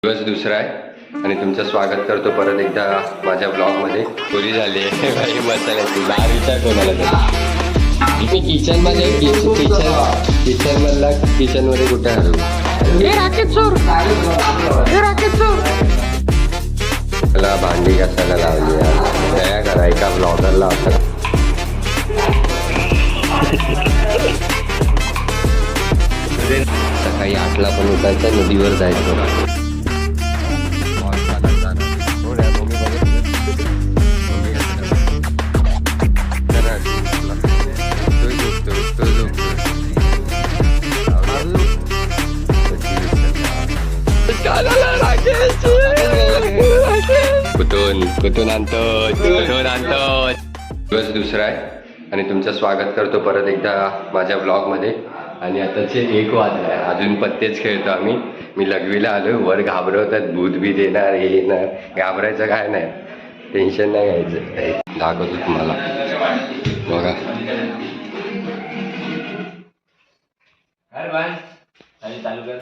दिवस दुसरा आहे आणि तुमचं स्वागत करतो परत एकदा माझ्या ब्लॉगमध्ये. पुरी झाली आहे भाई मसाल्याची. बाहेर विचार कोणाला तरी मी किचनमध्ये किचन मधला किचनमध्ये कुठे हरवू. मला भांडी घासायला लावली यार. दया करा एका ब्लॉगरला असं. सकाळी 8ला पण उठायचं, नदीवर जायचं. कुठून आणतो. दिवस दुसरा आहे आणि तुमचं स्वागत करतो परत एकदा माझ्या ब्लॉगमध्ये. आणि आताचे 1 वाजले, अजून पत्तेच खेळतो आम्ही. मी लघवीला आलो. वर घाबरवतात, भूत बीत येणार, हे येणार. घाबरायचं काय नाही, टेन्शन नाही घ्यायचं. दाखवतो तुम्हाला बघा.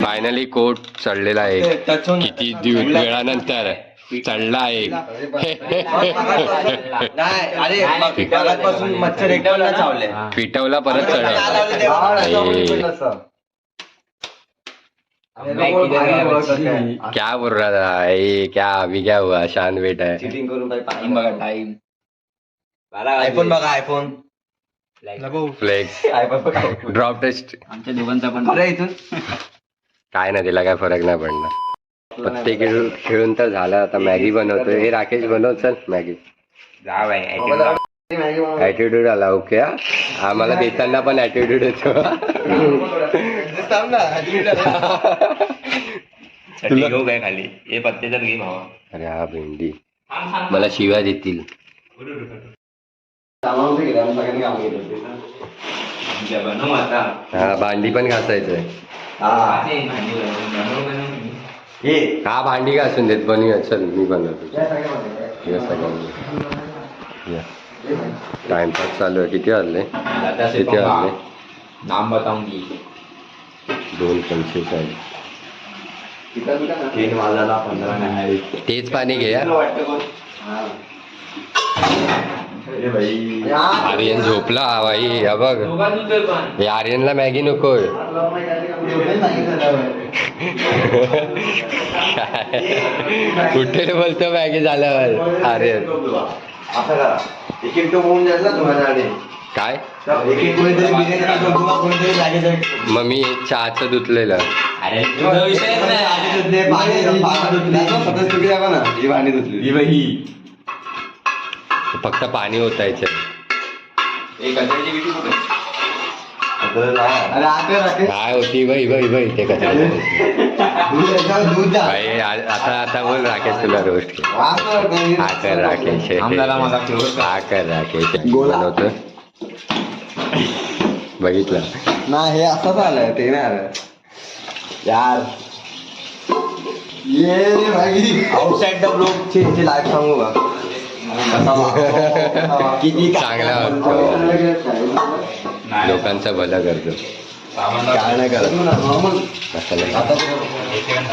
फायनली कोट चढलेला आहे. किती वेळानंतर चढला आहे. पिटवला परत चढ. क्या बोल रहा था ये, क्या अभी क्या हुआ. शान बेटा है. चीटिंग करून टाइम बघा. टाइम आयफोन बघा. आयफोन फ्लेक्स ड्रॉप टेस्ट आमच्या दोघांचा पण इथून काय ना, तिला काय फरक नाही पडणार. पत्ते खेळून तर झालं. आता मॅगी बनवतोय. हे राकेश बनव चल मॅगी. ऍटिट्यूड आला. ओके, आम्हाला देताना पण ऍटिट्यूड येतो. घेऊ काय खाली हे पत्ते तर घे भावा. अरे हा भेंडी मला शिव्या देतील. हा भांडी पण घासायचंय. हा भांडी घासून देत. बनवूया चल, मी बनवतो. टाइमपास चालू आहे. किती वाजले? किती वाजले? नाम बताऊंगी. 2:45 आहे. 3 वाजायला 15 नाही. तेच पाणी घे यार. आर्यन झोपला भाई. हा बघ, हे आर्यनला मॅगी नकोय. कुठे बोलतो मॅगी झाल्यावर आर्यन. काय मग मी चहाचं धुतलेलं. फक्त पाणी ओतायचं. काय होती बाई ते कचरा. भाई आता बोल राकेश, तुला रोस्ट आकर राकेश. आकर राकेश बनवतो. बघितलं ना, हे असंच आलंय. ते नाही आलं यार. ये भाई आउटसाइड द ब्लॉग ची लाईफ सांगू का. किती चांगला लोकांचं भलं करतो. काय नाही करत.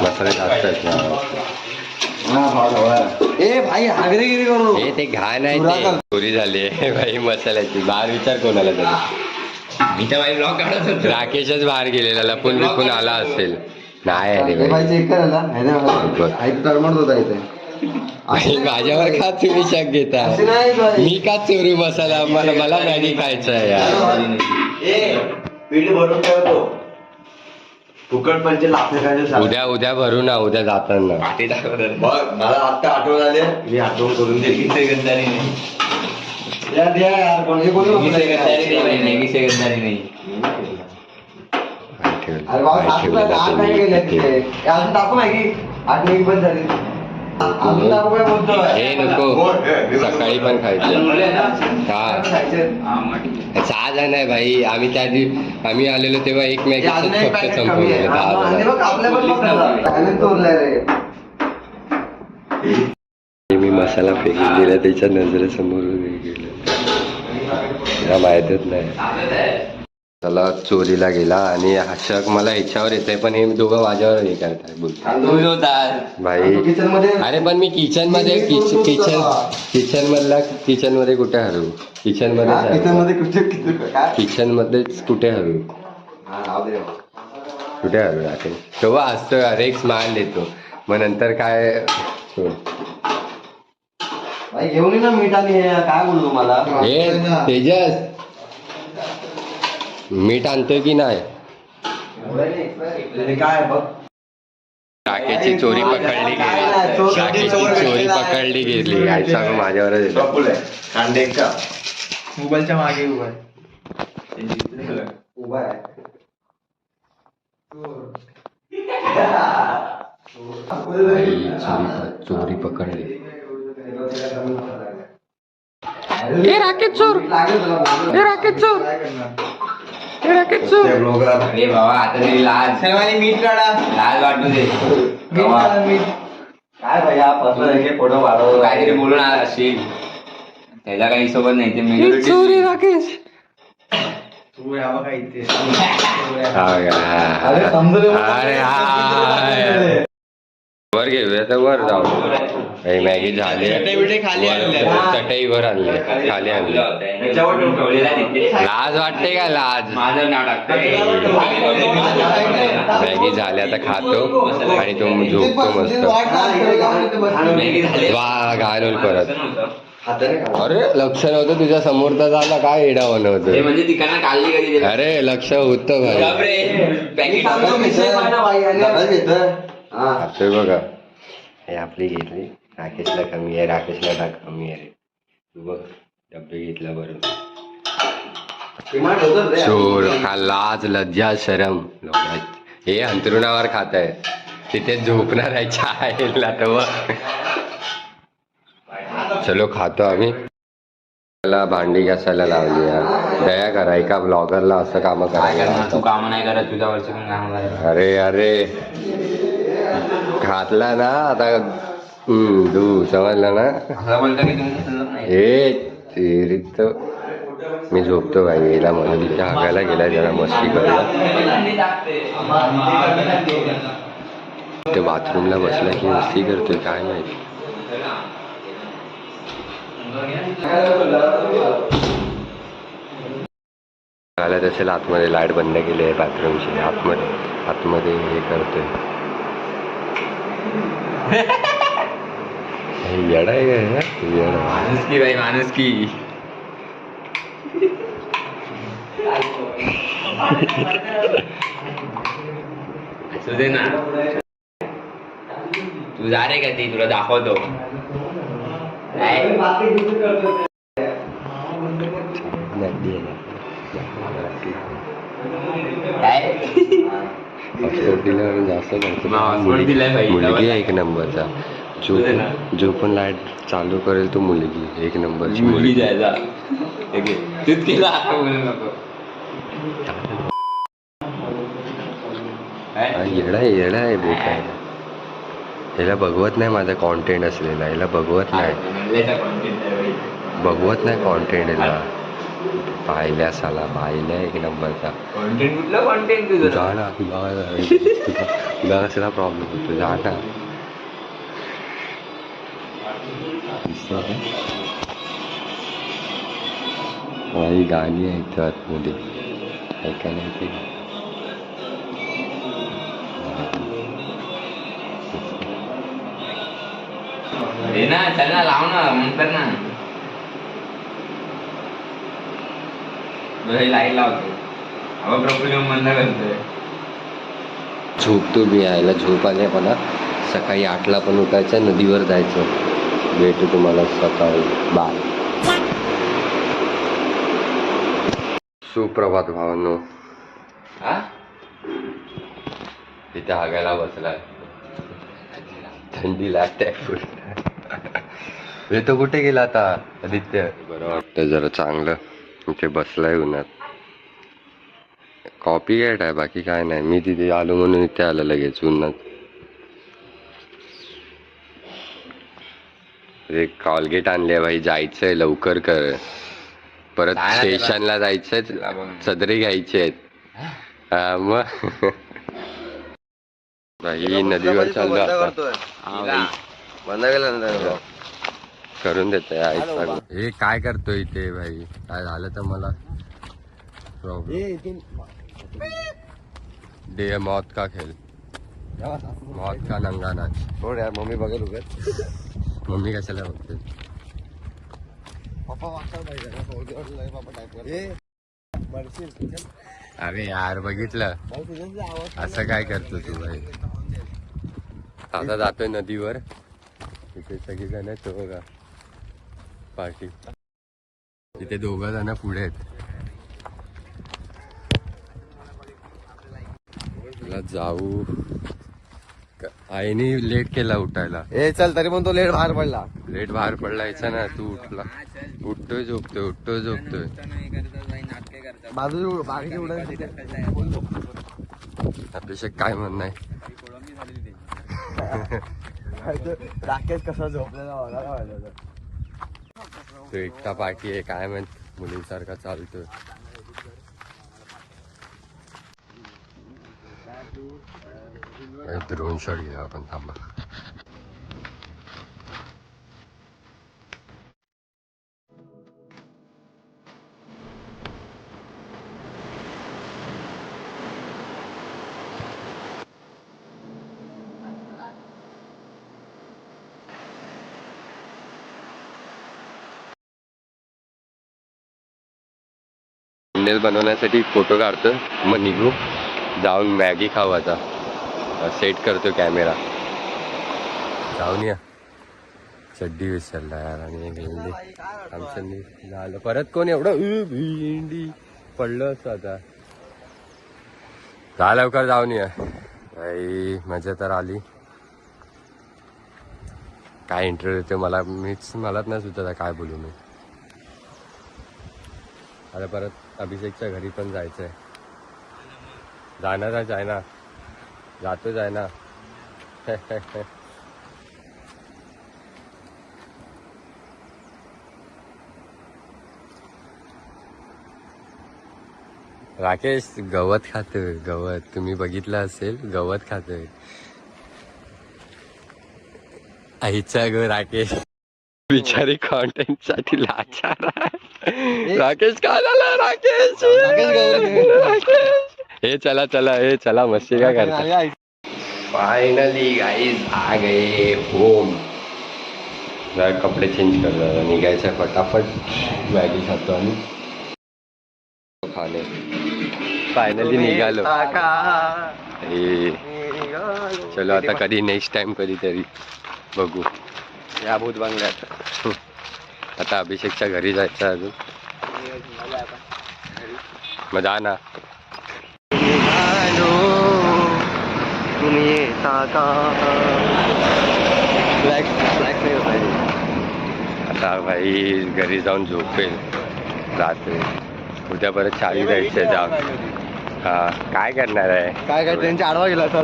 मसाले जास्त. ए भाई आगरेगिरी करू. हे ते घाण आहे. ते चोरी झाली आहे भाई मसाल्याची. बाहेर विचार कोणाला तरी. मी तर भाई ब्लॉग काढत होतो. राकेशच बाहेर गेलेला, लपून बिपून आला असेल. नाही अरे भाई चेक करायला होता इथे. माझ्यावर का तुम्ही शक घेता. मी का चोरू मसाला. मला मॅगी खायचं आहे यार. पीठ भरून ठेवतो. फुकट पंचे लागते. उद्या भरू ना. उद्या जाताना मला आता आठवण आले. मी आठवण करून देईल. हे नको, सकाळी पण खायचं. हा 6 जण आहे भाई. आम्ही आलेलो तेव्हा एक मॅगी फक्त संपवलेलं. 10 मी मसाला फेकून दिला त्याच्या नजरेसमोरून गेलं. माहितच नाही. चला चोरीला गेला आणि हा शक मला ह्याच्यावर येतंय पण हे दोघं माझ्यावर हे करताय बोलतात भाई. किचन मध्ये अरे पण मी किचन मध्ये किचन मध्ये कुठे हरू किचन किचन मध्ये मध्ये कुठे काय किचन मध्येच कुठे हरू कुठे हरू राहते तेव्हा असतो अरे एक स्माइल देतो मग नंतर काय सोड. भाई घेऊन ये ना मीठ आणि हे काय बोललो मला हे तेजस मीठ आणतोय की नाही. काय बघ टाकेची चोरी पकडली गेली टाकेची चोरी पकडली गेली आई सांगू माझ्यावरच येतं. कांडेचा मोबाईलच्या मागे उभा आहे. उभा आहे चोरी पकडली. हे राकेश चोर हे राकेश चोर हे राकेश चोर अरे बाबा आता तरी लाज सर्वांनी मीठ काढा लाज वाटू दे काय भैया फसलं हे फोटो वाढव काहीतरी बोलून आला असेल त्याला काही सोबत नाही ते मेजॉरिटी राकेश तू यावं का इथे अरे समजलं अरे हाय. वर घेऊया तर वर जाऊ. काही मॅगी झाली चटई खाली आणल्या. चटई वर आणली खाली आणली. त्याच्यावर ठेवलेला तिथे लाज वाटते का लाज. माझं नाव टाकतोय मॅगी झाली आता खातो आणि तो झोपतो मस्त. मॅगी झाली वा घालून परत. हाताने अरे लक्ष नव्हतं तुझ्या समोरचा झाला काय एडा हे बनवतो. म्हणजे तिकडनं काढली कधी अरे लक्ष होतं भाई. पॅकेट खातोय बघा. हे आपली घेतली राकेशला कमी आहे राकेशला टाक कमी आहे रे. तू बघ डब्बे घेतला बरोबर. चोर हा लाज लज्जा शरम हे अंथरुणावर खात आहे तिथे झोपणार आहे चायला तर बघ. चलो खातो आम्ही. मला भांडी घासायला लावली यार. दया करा एका ब्लॉगरला असं काम करायला. तू काम नाही करत तुझ्या वरची पण काम करायला अरे अरे घातला ना आता तू समजला ना. असं बोलतो की तुम्ही समजत नाही हे तेरीत मी झोपतो भाई. याला म्हणून तिथे हागायला गेला जरा मस्ती करूया. ते बाथरूमला बसला की मस्ती करतोय काय माहिती. आला तसेल आतमध्ये लाईट बंद केली आहे बाथरूमची. आतमध्ये हे करतोय. येडा आहे का येडा. माणूस की बाई माणूस की असू दे ना तू जा रे का ते तुला दाखवतो काय? काय? हॉटस्पॉट दिल्यावर जास्त करतो. मग hotspot दिलाय भाई. मुलगी आहे एक नंबरचा. जो पण लाईट चालू करेल तो मुलगी एक नंबरची मुलगी जायचा तूच केला आता बोलू नको येडा आहे बेकार. याला बघवत नाही माझा कॉन्टेंट असलेला. याला बघवत नाही कॉन्टेंट याला. पाहिल्या साला पाहिल्या एक नंबरचा कॉन्टेंट कुठलं कॉन्टेंट तुझं जा ना तुला कसला प्रॉब्लेम होतो जा ना. काही गाणी आहेत आतमध्ये ऐकायला येते. हे ना चल ना लाव ना नंतर ना लाईट लावतो अहो प्रॉब्लेम बंद करतोय. झोपतो मी यायला झोप आल्या पण सकाळी 8ला पण उठायचं नदीवर जायचं. भेटू तुम्हाला सकाळी. बाय. सुप्रभात भावांनो. हा तिथे हागायला बसलाय. थंडी लागते. तो कुठे गेला आता आदित्य. बरं वाटतं जरा चांगलं. इथे बसलाय उन्हात. कॉपी कॅट आहे बाकी काय नाही. मी तिथे आलो म्हणून इथे आलं लगेच उन्हात. एक कॉलगेट आणले भाई. जायचंय लवकर कर. परत स्टेशनला जायचंय. सदरे घ्यायचे आहेत. हा मग भाई नदीवर चाललो आता. बंद केलं करून देतोय हे काय करतोय इथे भाई? काय झालं तर मला प्रॉब्लेम. डे मौत का खेळ, मौत का नंगा नाच. थोड यार मम्मी बघेल उगत. मम्मी कशाला बघते? अरे यार बघितलं असं काय करतो तू भाई? आता जातोय नदीवर, तिथे सगळी जण आहेत बघा पार्टी. तिथे 2 जण पुढे आहेत. तुला जाऊ आईने लेट केला उठायला. ए चल तरी पण तो लेट बाहेर पडला. लेट बाहेर पडला यायचा ना, तू उठला. उठतोय झोपतोय, उठतोय झोपतोय. बाजू बाकीचे उडायचे. अभिषेक काय म्हणणं आहे? राकेश कसा झोपलेला बघा. तो एकटा पार्टी आहे काय म्हणत मुलींसारखा चालतोय. ड्रोन शॉट घ्या आपण, थांबा. थंबनेल बनवण्यासाठी फोटो काढतो, मग निघू. जाऊन मॅगी खाऊ आता. सेट करतो कॅमेरा. जाऊन या. चड्डी विसरला यार आणि भेंडी आमचं झालं. परत कोण एवढं भेंडी पडलं असं आता. जा लवकर जाऊन या भाई. मजा तर आली. काय इंटरव्ह्यू देतो मलाच नाही सुचत काय बोलू मी. आता परत अभिषेकच्या घरी पण जायचंय. जाणारच आहे ना, जातोच आहे ना. राकेश गवत खातोय, गवत. तुम्ही बघितलं असेल, गवत खातोय. आईचा ग राकेश बिचारी कॉन्टेंट साठी लाचार आहे. राकेश काय झाला? राकेश हे चला चला, हे चला मस्ती काय करता. फायनली गाईज आ गए होम. जरा कपडे चेंज करतो, निघायचं फटाफट. मॅगी खातो आणि खाणे. फायनली निघालो. चलो आता कधी नेक्स्ट टाइम कधीतरी बघू या भूत बंगल्यात. आता अभिषेकच्या घरी जायचं अजून. मग जा ना. आता भाई घरी जाऊन झोपेल रात्री. उद्या परत चाली जायचं जाम. हा काय करणार आहे? काय काय त्यांच्या आडवा गेला असता.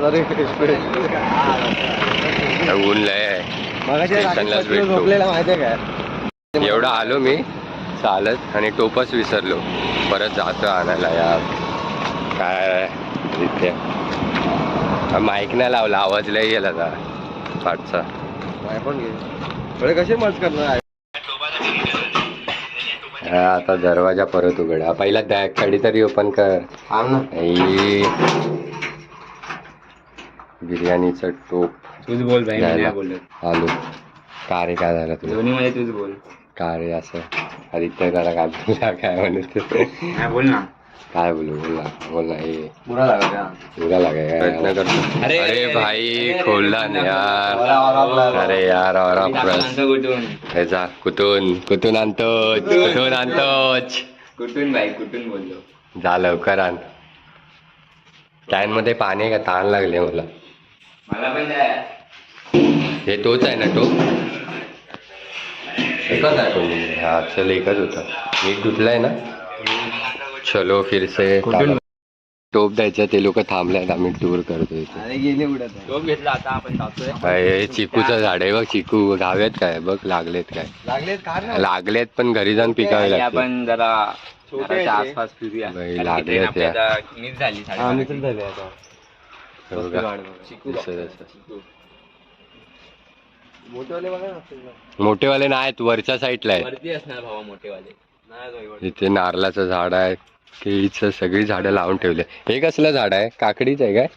ऊन लय आहे. स्टेशनलाच भेटतो. झोपलेला माहितीये काय? एवढा आलो मी चालत आणि टोपच विसरलो. परत जातो आणायला यार. काय इथे माईक नाही लावला, आवाज लय गेला जा पाठचा. पण घे कसे मर्ज करणार. आता दरवाजा परत उघडा. पहिला कडी तरी ओपन कर. बिर्याणीचं टोप. तूच बोल भाई. आलो. का रे काय झालं तुला? दोन्ही मध्ये तूच बोल. का रे असं? आदित्य जरा काय बोलला काय म्हणत? बोल ना. काय बोलू? बोल ना. हे बुरा लागे प्रयत्न करतो. अरे भाई खोलला ना यार. अरे यार हे जा. कुठून आणतोच? कुठून भाई कुठून बोललो? जा लवकर आण. कॅन मध्ये पाणी आहे का? ताण लागले मला. पण द्या. हे तोच आहे ना टोप? एकच आहे तो. हा चल एकच होता. नीट धुतलाय ना? चलो फिर से. टोप द्यायचं. ते लोक थांबल्यात, आम्ही टूर करतोय. गेले उडत. टोप घेतला आता आपण जातोय. चिकूचं झाड आहे बघ. चिकू घावेत काय बघ. लागलेत काय? लागलेत पण घरी जाऊन पिकावे लागते. आपण जरा घराच्या आसपास फिरूया. बाई, कारण की लागले train होते. आपली आता मिस झाली हे बघा. दिसत असं. मोठेवाले नाहीत, वरच्या साईडला आहे. वरती असणार भावा मोठेवाले. इथे नारळाचं झाड आहे, केळीचं सगळी झाडं लावून ठेवले. हे कसलं झाड आहे? काकडीच आहे काय?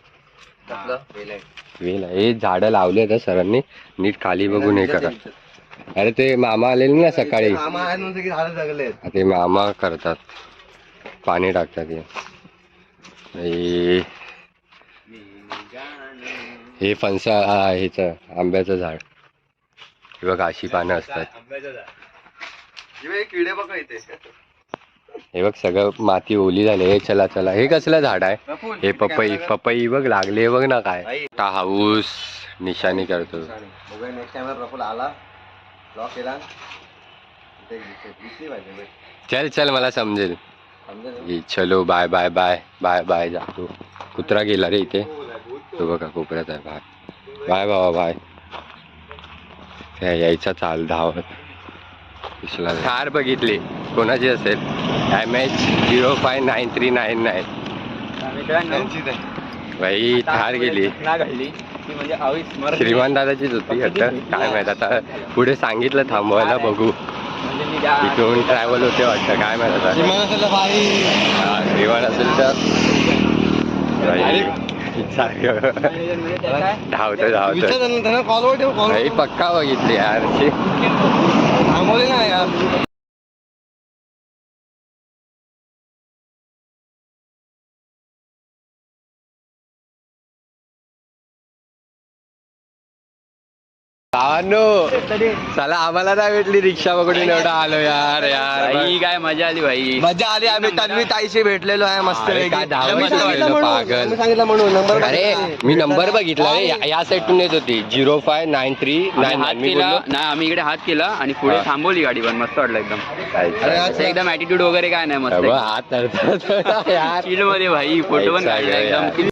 वेल आहे. हे झाडं लावले आहेत सरांनी, नीट खाली बघून हे करा. अरे ते मामा आलेले ना सकाळी, ते मामा करतात, पाणी टाकतात. हे फणसा ह्याच आंब्याचं झाड. हे बघ अशी पानं असतात. किडे बघा इथे. हे बघ सगळं माती ओली झाली. हे चला चला. हे कसलं झाड आहे? हे पपई. पपई बघ लागले बघ ना काय. हाऊस निशाणी करतो. चल चल मला समजेल. चलो bye bye bye bye bye. जातो. कुत्रा गेला रे इथे, तो बघा कोपऱ्यात आहे. बाय बाय बाबा बाय. यायचा चाल धावत. कार बघितली कोणाची असेल? MH059399. बाई थार गेली. म्हणजे श्रीमान दादाचीच होती वाटतं, काय माहित आता. पुढे सांगितलं थांबवायला, बघू. इथून ट्रॅव्हल होते वाटतं, काय माहित आता. श्रीमान असेल तर धावतो धावतो. बाई पक्का बघितली यार. चला आम्हाला नाही भेटली रिक्षा पकडून, एवढा आलो यार. यार भाई काय मजा आली भाई. मजा आली. आम्ही तन्वी ताईशी भेटलेलो आहे मस्त. काय धावत पागल. सांगितलं म्हणून नंबर. अरे मी नंबर बघितला रे, या साईडून येत होती. 059399. नाही आम्ही इकडे हात केला आणि पुढे थांबवली गाडी, पण मस्त वाटलं एकदम. एकदम ऍटिट्यूड वगैरे काय नाही, मस्त हात यार. चिल मध्ये भाई. फोटो पण काढला एकदम.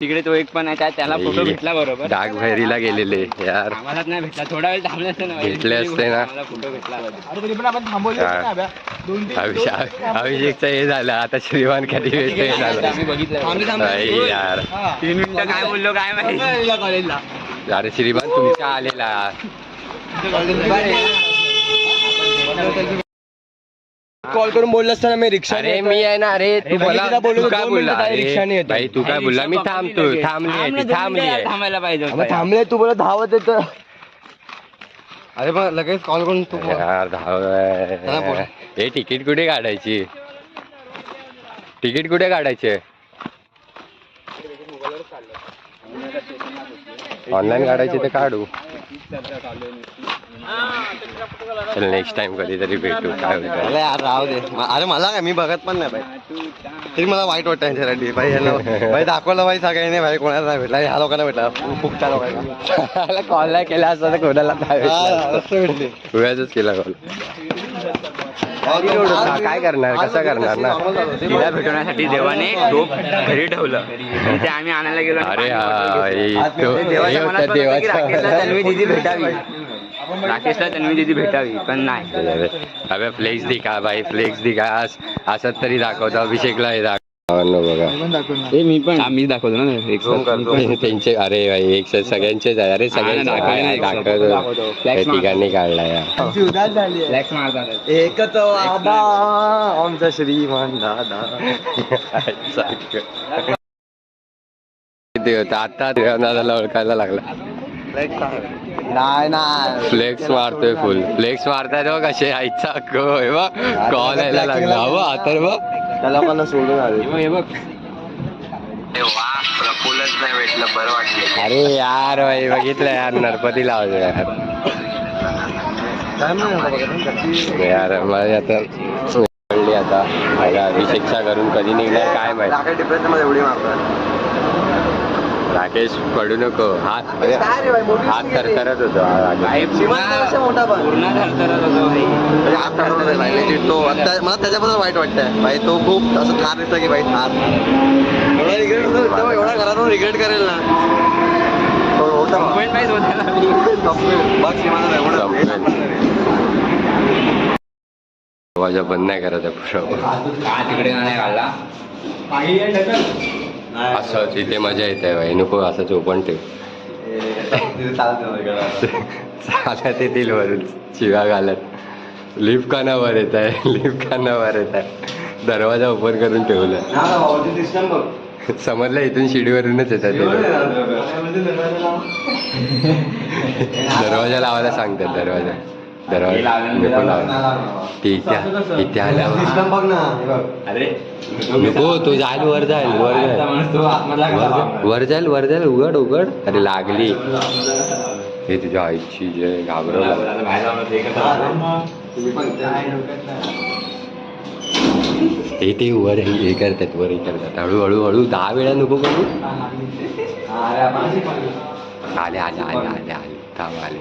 तिकडे तो एक पण आहे, त्याला फोटो भेटला बरोबर. डाग भैरीला गेलेले यार. आम्हालाच नाही भेटला, थोडा वेळ थांबले असते ना. भेटले असते ना. फोटो भेटला. अभिषेकचं हे झालं, आता श्रीमान कधी भेटतो हे झालं. आम्ही बघितलं यार 3 मिनिटं काय बोललो काय माहिती कॉलेजला. अरे श्रीमान तुमचा आलेला. कॉल करून बोललं असताना मी रिक्षा. अरे मी आहे ना. अरे तू मला तू काय बोलला? रिक्षाने येतो. भाई तू काय बोलला? मी थांबतो. थांबली आहे. थांबायला पाहिजे मग थांबले, तू बोला धावत येत. अरे मग लगेच कॉल करून तू यार धाव. हे तिकीट कुठे काढायची? तिकीट कुठे काढायचे? ऑनलाईन काढायची तर काढू. चल नेक्स्ट टाइम कधीतरी भेटू. काय होतं यार राहू दे. अरे मला काय, मी बघत पण नाही भाई. तरी मला वाईट वाटतं यांच्यासाठी भाई. यांना भाई दाखवलं भाई सगळ्यांनी भाई. कोणाला नाही भेटला, ह्या लोकांना भेटला. फुकटा लोकांना कॉल नाही केला असता तर कोणाला भेटले. उगाचच केला कॉल. काय करणार, कसं करणार ना. तिला भेटवण्यासाठी देवाने टोप घरी ठेवलं. ते आम्ही आणायला गेलो. अरे हा राकेशला तन्वी दिदी भेटावी. राकेशला तन्वी दिदी भेटावी, पण नाही. अबे फ्लेक्स दिखा भाई, फ्लेक्स दिखा. असं तरी दाखवतो. अभिषेकला हे दाखव बघा. मी पण आम्ही दाखवतो ना त्यांचे. अरे भाई एक सगळ्यांचेच आहे. अरे सगळ्यांचे दाखवतो. ठिकाणी काढलाय एकच आबा आमचा श्रीमान दादा. किती होतं आता दादाला ओळखायला लागला. नाही ना फ्लेक्स मारतोय फुल. फ्लेक्स मारताय तो कसे आईचा कॉल यायला लागला. तर बघ त्या लोकांना सोडून आले. हे बघ फुलच नाही भेटलं, बरं वाटलं. अरे यार भाई बघितलं यार, नरपती लावलं यार. यार मला आता कळली आता. अभिषेकच्या घरून कधी निघणार काय माहिती. डिप्रेशन मध्ये उडी मारतात. राकेश पडू नको. हात थरथरत होतो. मोठा पूर्ण थरथरत होतो भाई. तो मला त्याच्याबद्दल वाईट वाटतंय भाई. तो खूप असं थार दिसतं की भाई थार. एवढा रिग्रेट होतो, एवढा घरातून रिग्रेट करेल ना. बघ दरवाजा बंद नाही करायचा पुढं. का तिकडे का नाही काढला असं तिथे मजा येते भाई, नको असंच ओपन ठेव. चालत येतील वरून शिव्या घालत. लिफ्ट कानावर येत आहे, लिफ्ट कानावर येत आहे. दरवाजा ओपन करून ठेवलं. समजलं इथून शिडीवरूनच येतात ते लोक. दरवाजा लावायला सांगतात. दरवाजा नको लावा. ते इथे आल्यावर बघ ना. अरे नको, तो जाईल वर जाईल वर जाईल. उघड. अरे लागली. हे तुझ्या आईची जे घाबरवलं. ते वर हे करतात, हळूहळू 10 वेळा नको करू. आले थांब आले.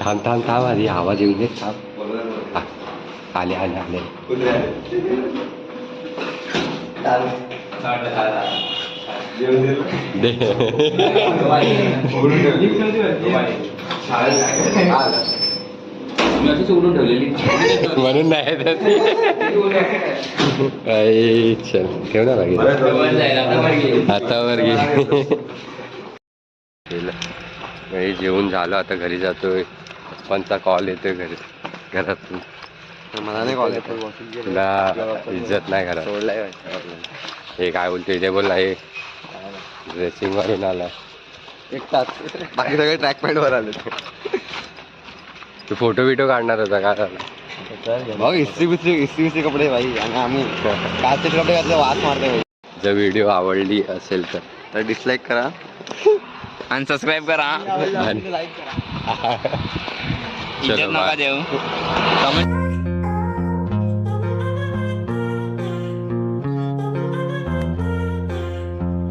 थांब आधी आवाज येऊ दे. आले दे. सोडून ठेवलेली म्हणून नाही चल ठेव ना बाकी आता वर गेलं. जेवून झालं, आता घरी जातोय. पप्पांचा कॉल येतोय घरातून. मला नाही कॉल येतो. तुला इज्जत नाही घरात. सोडलाय हे काय बोलतो इथे बोल. हे ड्रेसिंग वरून आला. एक तास बाकी सगळे ट्रॅक पॅन्ट वर आले. तू फोटो बिटो काढणार होता, काय झाला? बघ इस्त्री कपडे भाई. आणि आम्ही काचेचे कपडे घातले, वास मारते भाई. जर व्हिडिओ आवडली असेल तर डिसलाईक करा आणि सबस्क्राईब करा. आणि इज्जत नका देऊ. कमेंट